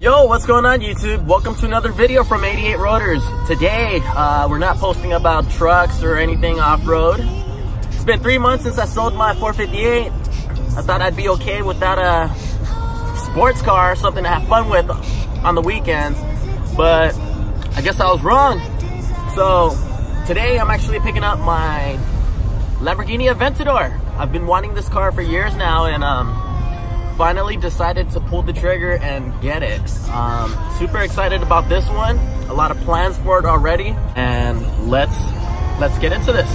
Yo, what's going on YouTube? Welcome to another video from 88 Rotors. Today, we're not posting about trucks or anything off-road. It's been 3 months since I sold my 458. I thought I'd be okay without a sports car, something to have fun with on the weekends, but I guess I was wrong. So today I'm actually picking up my Lamborghini Aventador. I've been wanting this car for years now, and finally decided to pull the trigger and get it. Super excited about this one. A lot of plans for it already, and let's get into this.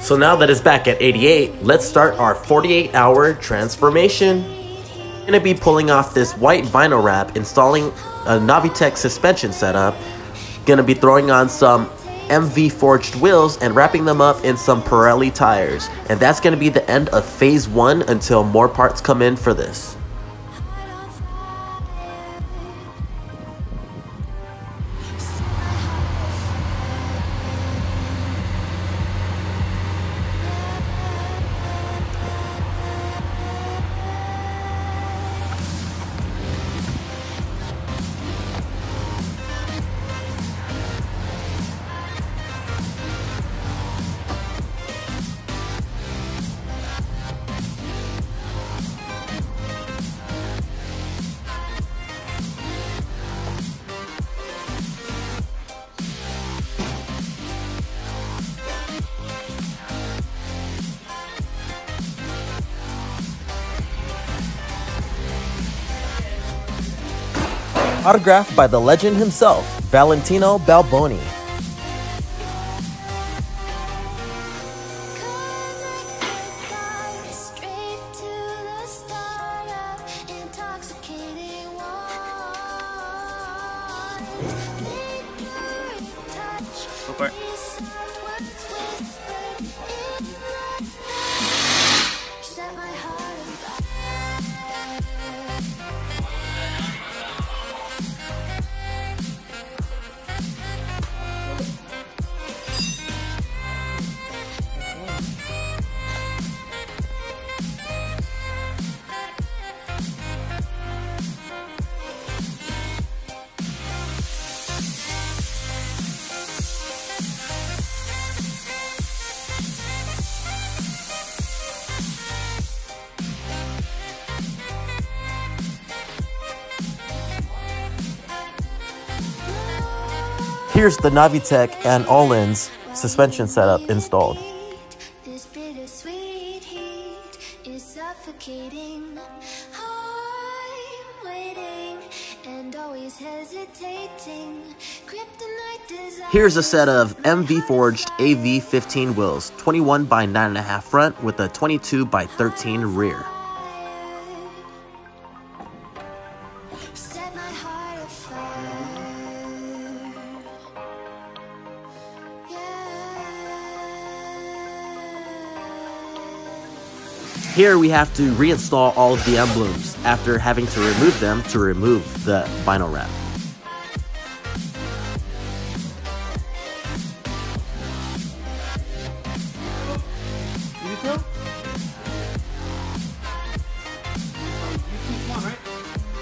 So now that it's back at 88, let's start our 48-hour transformation. I'm gonna be pulling off this white vinyl wrap, installing a Novitec suspension setup, gonna be throwing on some MV forged wheels and wrapping them up in some Pirelli tires. And that's gonna be the end of phase 1 until more parts come in for this. Autographed by the legend himself, Valentino Balboni. Go for it. Here's the Novitec and Ohlins suspension setup installed. This bittersweet heat is suffocating. I'm waiting and always hesitating. Kryptonite desire. Here's a set of MV forged AV15 wheels, 21 by 9.5 front with a 22 by 13 rear. Set my heart afire. Here we have to reinstall all of the emblems after having to remove them to remove the vinyl wrap.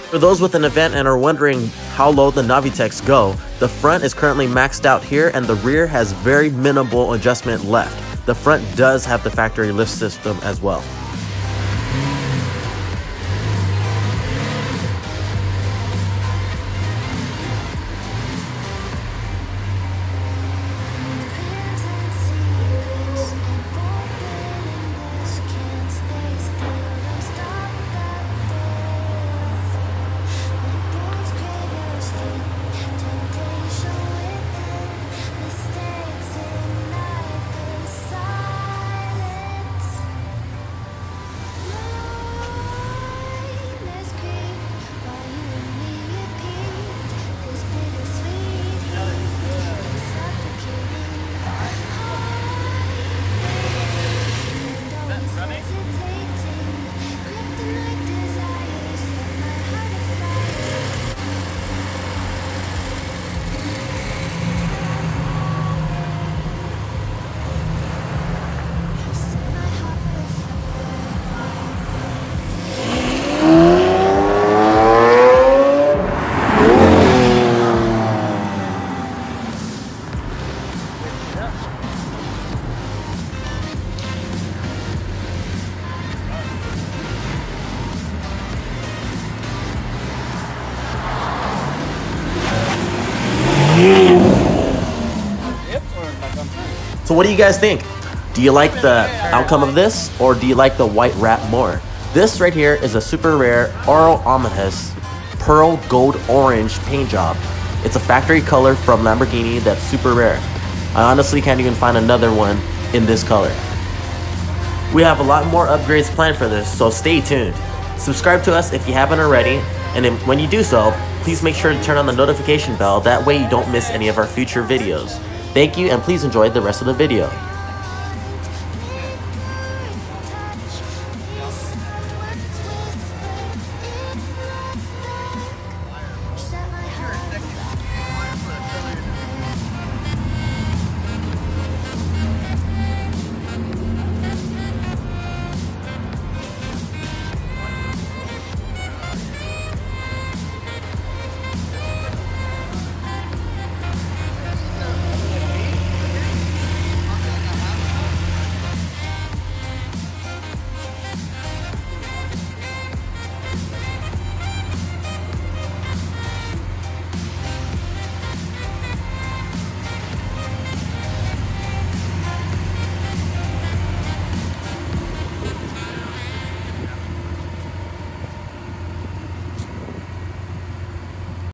For those with an event and are wondering how low the Novitecs go, the front is currently maxed out here and the rear has very minimal adjustment left. The front does have the factory lift system as well. So what do you guys think? Do you like the outcome of this, or do you like the white wrap more? This right here is a super rare Oro Omohis pearl gold orange paint job. It's a factory color from Lamborghini that's super rare. I honestly can't even find another one in this color. We have a lot more upgrades planned for this, so stay tuned. Subscribe to us if you haven't already, and then when you do so, please make sure to turn on the notification bell, that way you don't miss any of our future videos. Thank you, and please enjoy the rest of the video.